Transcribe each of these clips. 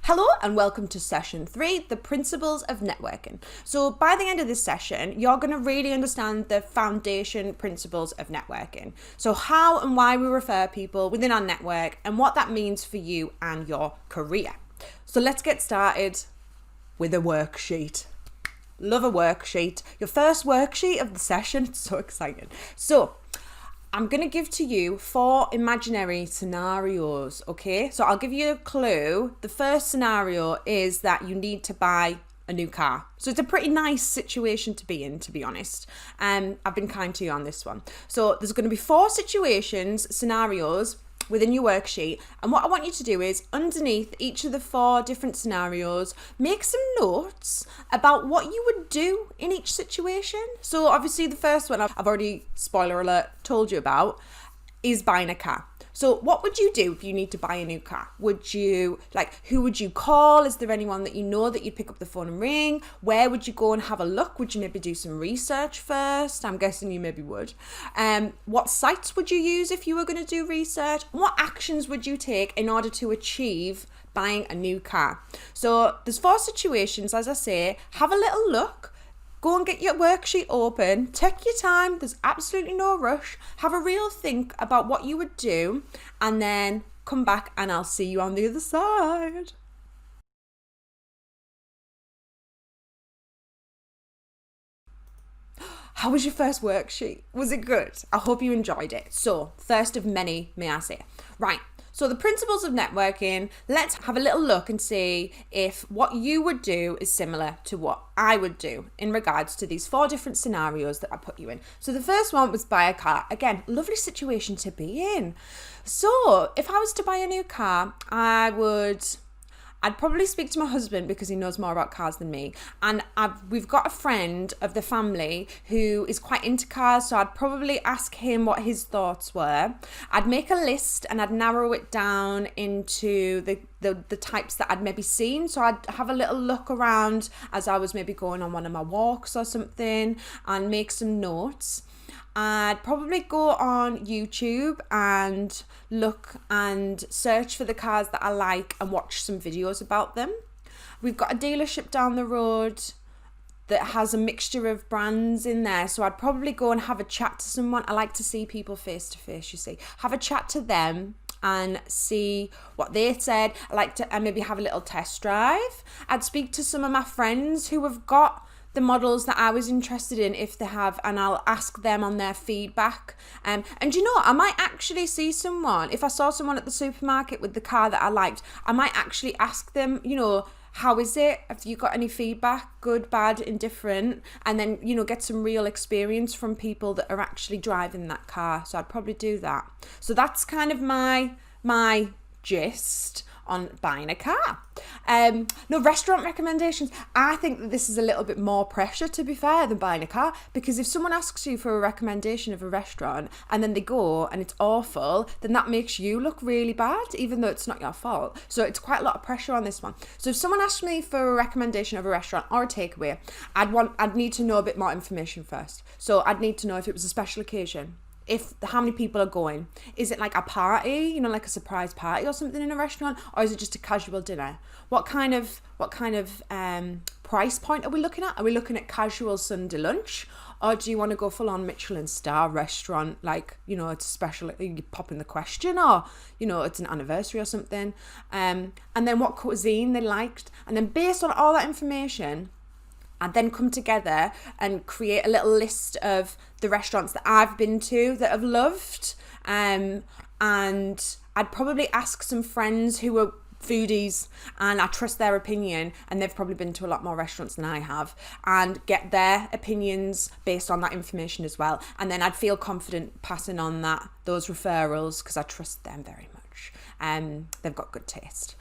Hello and welcome to session 3, the principles of networking. So by the end of this session, you're going to really understand the foundation principles of networking. So how and why we refer people within our network and what that means for you and your career. So let's get started with a worksheet. Love a worksheet. Your first worksheet of the session. It's so exciting. So I'm going to give to you 4 imaginary scenarios, okay? So I'll give you a clue. The first scenario is that you need to buy a new car. So it's a pretty nice situation to be in, to be honest. I've been kind to you on this one. So there's going to be 4 scenarios within your worksheet, and what I want you to do is underneath each of the 4 different scenarios make some notes about what you would do in each situation. So obviously the first one I've already, spoiler alert, told you about is buying a car. So what would you do if you need to buy a new car? Would you, who would you call? Is there anyone that you know that you'd pick up the phone and ring? Where would you go and have a look? Would you maybe do some research first? I'm guessing you maybe would. What sites would you use if you were going to do research? What actions would you take in order to achieve buying a new car? So there's 4 situations, as I say. Have a little look. Go and get your worksheet open, take your time, there's absolutely no rush, have a real think about what you would do, and then come back and I'll see you on the other side. How was your first worksheet? Was it good? I hope you enjoyed it. So, first of many, may I say. Right. So the principles of networking, let's have a little look and see if what you would do is similar to what I would do in regards to these 4 different scenarios that I put you in. So the first one was buy a car. Again, lovely situation to be in. So if I was to buy a new car, I'd probably speak to my husband because he knows more about cars than me. And we've got a friend of the family who is quite into cars, so I'd probably ask him what his thoughts were. I'd make a list and I'd narrow it down into the types that I'd maybe seen. So I'd have a little look around as I was maybe going on one of my walks or something and make some notes. I'd probably go on YouTube and look and search for the cars that I like and watch some videos about them. We've got a dealership down the road that has a mixture of brands in there, so I'd probably go and have a chat to someone. I like to see people face to face, you see. Have a chat to them and see what they said. I like to maybe have a little test drive. I'd speak to some of my friends who have got the models that I was interested in, if they have, and I'll ask them on their feedback. And you know, I might actually see someone, if I saw someone at the supermarket with the car that I liked, I might actually ask them, you know, how is it? Have you got any feedback? Good, bad, indifferent? And then, you know, get some real experience from people that are actually driving that car. So I'd probably do that. So that's kind of my gist on buying a car. No, restaurant recommendations. I think that this is a little bit more pressure, to be fair, than buying a car, because if someone asks you for a recommendation of a restaurant and then they go and it's awful, then that makes you look really bad, even though it's not your fault. So it's quite a lot of pressure on this one. So if someone asked me for a recommendation of a restaurant or a takeaway, I'd need to know a bit more information first. So I'd need to know if it was a special occasion, how many people are going. Is it like a party, you know, like a surprise party or something in a restaurant, or is it just a casual dinner? What kind of price point are we looking at? Are we looking at casual Sunday lunch, or do you want to go full on Michelin star restaurant, like, you know, it's special, you pop in the question, or, you know, it's an anniversary or something, and then what cuisine they liked, and then based on all that information, I'd then come together and create a little list of the restaurants that I've been to that I've loved. And I'd probably ask some friends who are foodies and I trust their opinion, and they've probably been to a lot more restaurants than I have, and get their opinions based on that information as well. And then I'd feel confident passing on those referrals because I trust them very much. They've got good taste.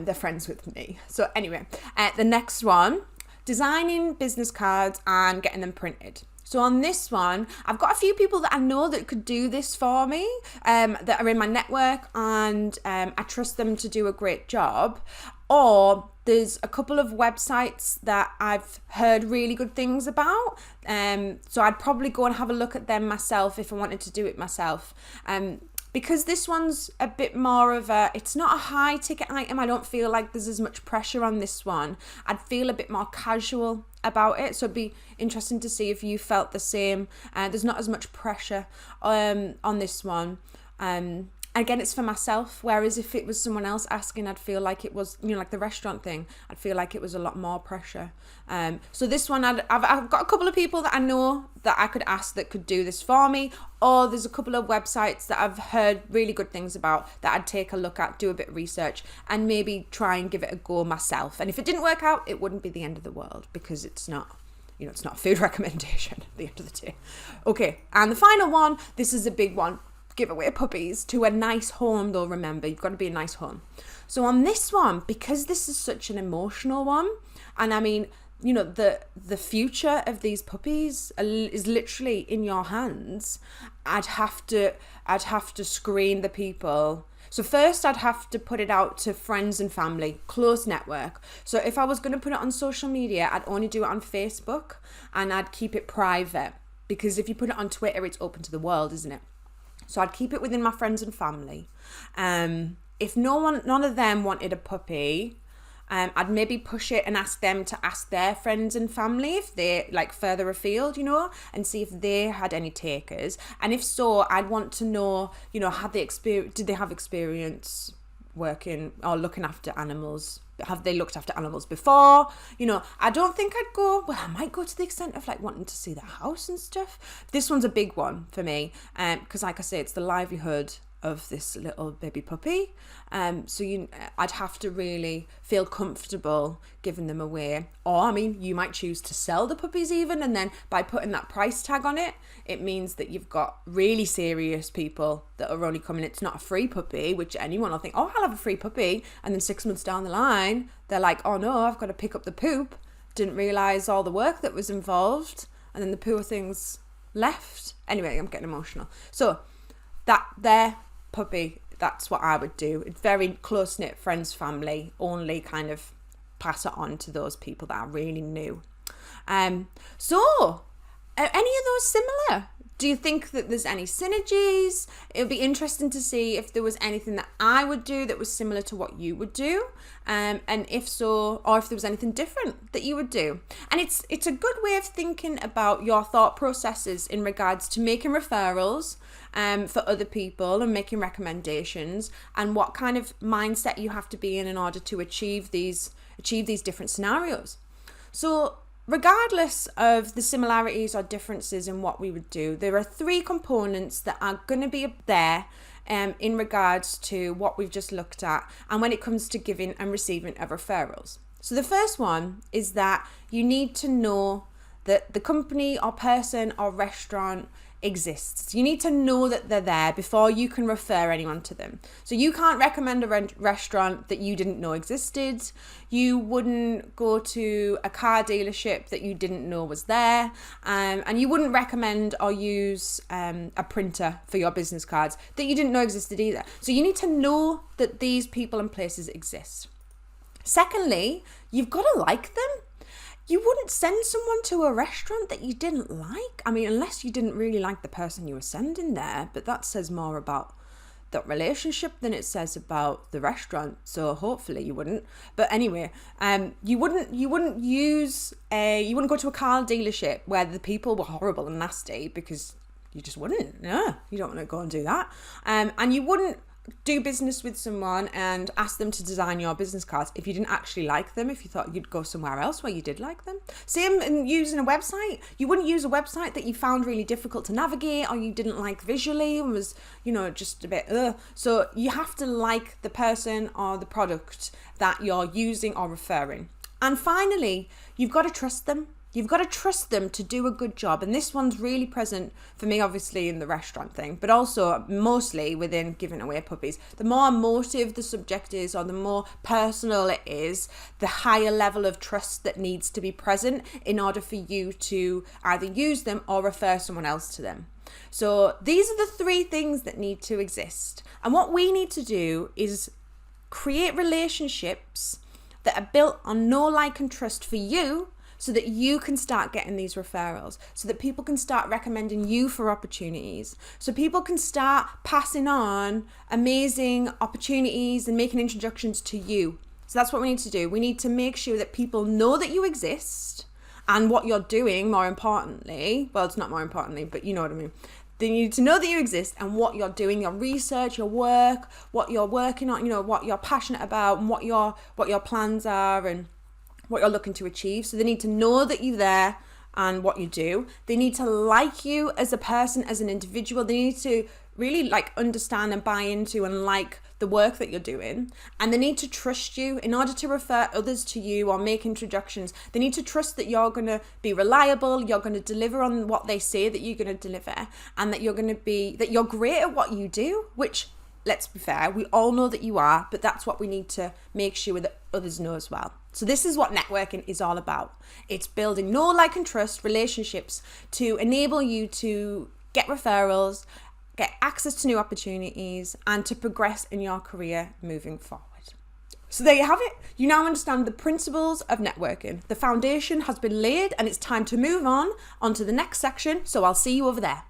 They're friends with me. So anyway, the next one, designing business cards and getting them printed. So on this one, I've got a few people that I know that could do this for me, that are in my network, and I trust them to do a great job. Or there's a couple of websites that I've heard really good things about. So I'd probably go and have a look at them myself if I wanted to do it myself. because this one's a bit more of it's not a high ticket item, I don't feel like there's as much pressure on this one. I'd feel a bit more casual about it. So it'd be interesting to see if you felt the same. There's not as much pressure on this one. Again, it's for myself, whereas if it was someone else asking, I'd feel like it was, like the restaurant thing, I'd feel like it was a lot more pressure. So this one, I've got a couple of people that I know that I could ask that could do this for me, or there's a couple of websites that I've heard really good things about that I'd take a look at, do a bit of research, and maybe try and give it a go myself. And if it didn't work out, it wouldn't be the end of the world, because it's not. It's not a food recommendation at the end of the day. Okay, and the final one, this is a big one. Give away puppies to a nice home, though. Remember, you've got to be a nice home. So on this one, because this is such an emotional one, and I mean, the future of these puppies is literally in your hands. I'd have to screen the people. So first, I'd have to put it out to friends and family, close network. So if I was going to put it on social media, I'd only do it on Facebook, and I'd keep it private, because if you put it on Twitter, it's open to the world, isn't it? So I'd keep it within my friends and family. If none of them wanted a puppy, I'd maybe push it and ask them to ask their friends and family if they're further afield, and see if they had any takers. And if so, I'd want to know, did they have experience working or looking after animals? Have they looked after animals before? I don't think I'd go, I might go to the extent of wanting to see the house and stuff. This one's a big one for me, because like I say, it's the livelihood of this little baby puppy. So I'd have to really feel comfortable giving them away. Or, you might choose to sell the puppies even, and then by putting that price tag on it, it means that you've got really serious people that are only coming. It's not a free puppy, which anyone will think, oh, I'll have a free puppy. And then 6 months down the line, they're like, oh no, I've got to pick up the poop. Didn't realise all the work that was involved. And then the poor thing's left. Anyway, I'm getting emotional. So their puppy, that's what I would do. It's very close-knit friends, family, only kind of pass it on to those people that are really new. So are any of those similar? Do you think that there's any synergies? It would be interesting to see if there was anything that I would do that was similar to what you would do. And if so, or if there was anything different that you would do. And it's a good way of thinking about your thought processes in regards to making referrals for other people and making recommendations, and what kind of mindset you have to be in order to achieve these different scenarios. So regardless of the similarities or differences in what we would do, there are 3 components that are going to be there in regards to what we've just looked at, and when it comes to giving and receiving of referrals. So the first one is that you need to know that the company or person or restaurant exists. You need to know that they're there before you can refer anyone to them. So you can't recommend a restaurant that you didn't know existed. You wouldn't go to a car dealership that you didn't know was there. And you wouldn't recommend or use a printer for your business cards that you didn't know existed either. So you need to know that these people and places exist. Secondly, you've got to like them. You wouldn't send someone to a restaurant that you didn't like. Unless you didn't really like the person you were sending there, but that says more about that relationship than it says about the restaurant. So hopefully you wouldn't. But anyway, you wouldn't go to a car dealership where the people were horrible and nasty, because you just wouldn't. No, you don't want to go and do that. And you wouldn't do business with someone and ask them to design your business cards if you didn't actually like them, if you thought you'd go somewhere else where you did like them. Same in using a website. You wouldn't use a website that you found really difficult to navigate or you didn't like visually and was, just a bit So you have to like the person or the product that you're using or referring. And finally, you've got to trust them. You've got to trust them to do a good job. And this one's really present for me, obviously, in the restaurant thing, but also mostly within giving away puppies. The more emotive the subject is, or the more personal it is, the higher level of trust that needs to be present in order for you to either use them or refer someone else to them. So these are the 3 things that need to exist. And what we need to do is create relationships that are built on know, like, and trust for you, so that you can start getting these referrals, so that people can start recommending you for opportunities, so people can start passing on amazing opportunities and making introductions to you. So that's what we need to do. We need to make sure that people know that you exist and what you're doing, more importantly. Well, it's not more importantly, but you know what I mean. They need to know that you exist and what you're doing, your research, your work, what you're working on, what you're passionate about, and what your plans are and what you're looking to achieve. So they need to know that you're there and what you do. They need to like you as a person, as an individual. They need to really understand and buy into and like the work that you're doing, and they need to trust you in order to refer others to you or make introductions. They need to trust that you're going to be reliable, you're going to deliver on what they say that you're going to deliver, and that you're great at what you do, which, let's be fair, we all know that you are, but that's what we need to make sure that others know as well. So this is what networking is all about. It's building know, like, and trust relationships to enable you to get referrals, get access to new opportunities, and to progress in your career moving forward. So there you have it. You now understand the principles of networking. The foundation has been laid and it's time to move on to the next section. So I'll see you over there.